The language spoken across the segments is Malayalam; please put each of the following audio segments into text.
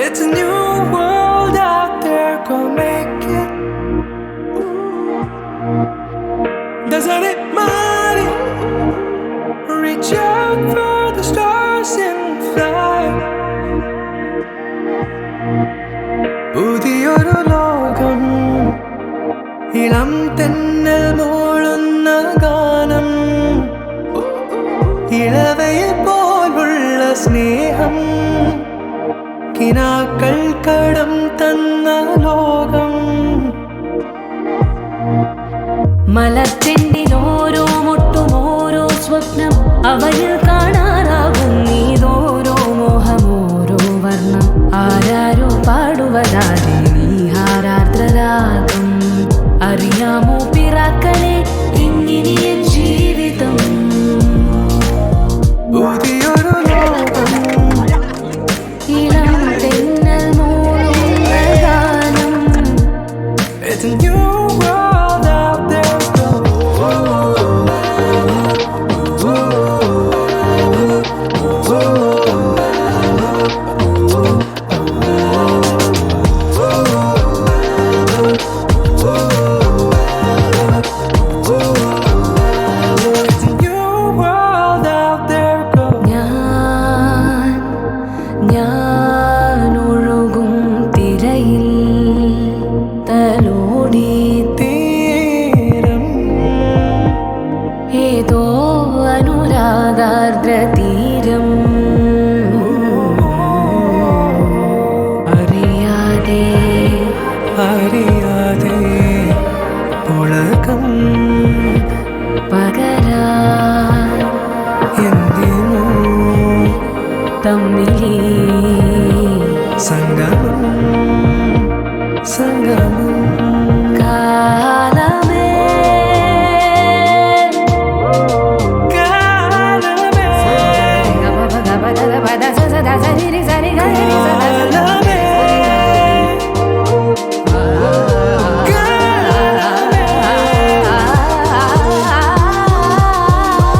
It's a new world out there, go make it. Doesn't it matter? Reach out for the stars and fly. പുതിയൊരു ലോകം, ഇളം തെന്നൽ മൂളുന്ന ഗാനം, ഇളവയിൽ പോലുള്ള സ്നേഹം, കിനാക്കൾ കടം തന്ന ലോകം. മലച്ചെണ്ടിനോരോ മുട്ടും ഓരോ സ്വപ്നം, അവയിൽ കാണാറാകും നീതോരോ മോഹം, ഓരോ വർണ്ണം. ആരാരോ പാടുവതാതെ നീഹാരാർദ്രരാഗം. അറിയാമോ പിറാക്കളെ ഇങ്ങിനിയൻ ജീവിതം. പുതിയൊരു ലോകം, ഇളം തെന്നൽ മൂളുന്ന ഗാനം. It's a new world out there, go. It's a new world out there, go. ഞാൻ ഒഴുകും തിരയിൽ തലോടി തീരം ഏതോ അനുരാഗാർദ്ര തീരം. അറിയാതെ അറിയാതെ പുളകം പകരാൻ എന്തിനോ തമ്മിലേ സംഗമം സംഗമം. കാലമേ കാലമേ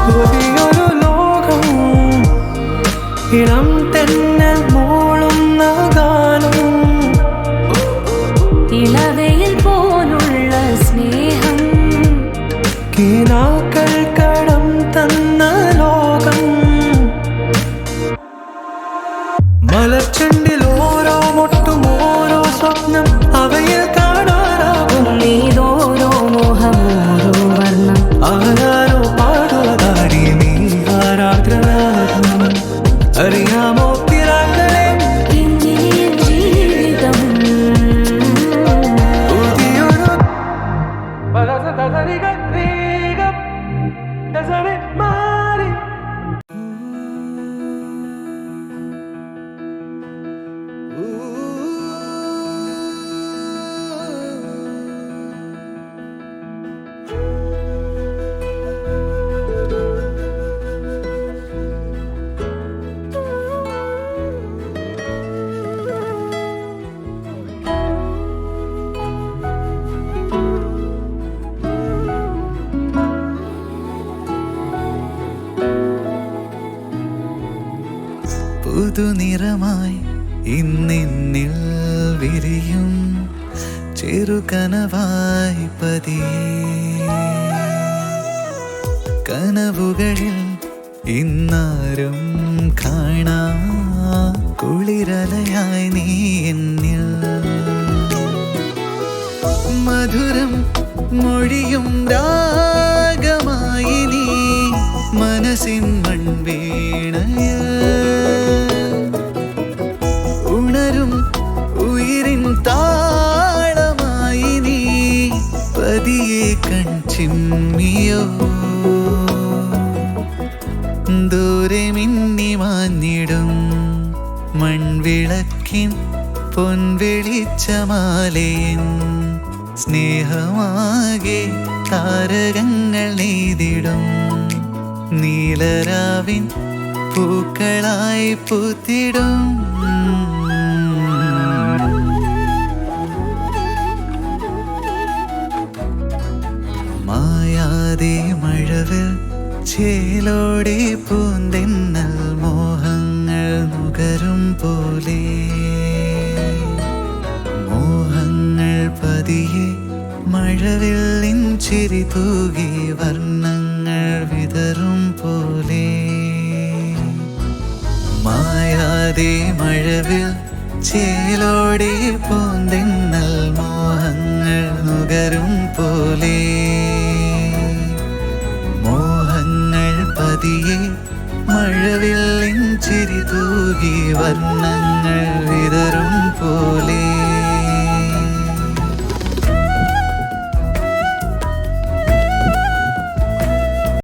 പുതിയൊരു ലോകം, ഇളം തെന്നൽ മൂളുന്ന ഗാനം, ഇളവയിൽ പോലുള്ള സ്നേഹം, കിനാക്കൾ കടം തന്ന ലോകം. മലച്ചെണ്ടിൽ ഓരോ മുട്ടും ഓരോ സ്വപ്നം, അവയിൽ കാണാറാകും നീതോരോ മോഹം, ഓരോ വർണ്ണം. ആരാരോ പാടുവതാടി നീ ആരാദ്രനാഥം. അറിയാമോ പിറാക്കളെ ഇങ്ങിനിയൻ ജീവിതം. പുതിയൊരു Doesn't it matter? പുതുനിറമായി ഇന്നിന്നിൽ വിരിയും ചെറുകനവായി പതിയെ. കനവുകളിൽ ഇന്നാരും കാണാ കുളിരലയായി നീ എന്നിൽ. മധുരം മൊഴിയും രാഗമായി നീ മനസ്സിൻ മൺവീണയിൽ. ഉണരും ഉയിരിൻ താളമായി നീ പതിയെ കൺചിമ്മിയോ. ദൂരെ മിന്നി മാഞ്ഞിടും മൺവിളക്കിൻ പൊൻവെളിച്ചമാലയൻ. സ്നേഹമാകെ താരകങ്ങൾ നെയ്തിടും നീലരാവിൻ പൂക്കളായി പൂത്തിടും. മായാതെ മഴവിൽ ചേലോടെ പൂന്തെന്നൽ മോ പോലെ മോഹങ്ങൾ പതിയെ മഴവില്ലിൻ ചിരി തൂകി വർണ്ണങ്ങൾ വിതറും പോലെ മായാതെ മഴവിൽ ചേലോടെ പൂന്തെന്നൽ മോഹങ്ങൾ നുകരും പോലെ മോഹങ്ങൾ പതിയെ മഴവില്ലിൻ ചിരി തൂകി വർണ്ണങ്ങൾ വിതറും പോലെ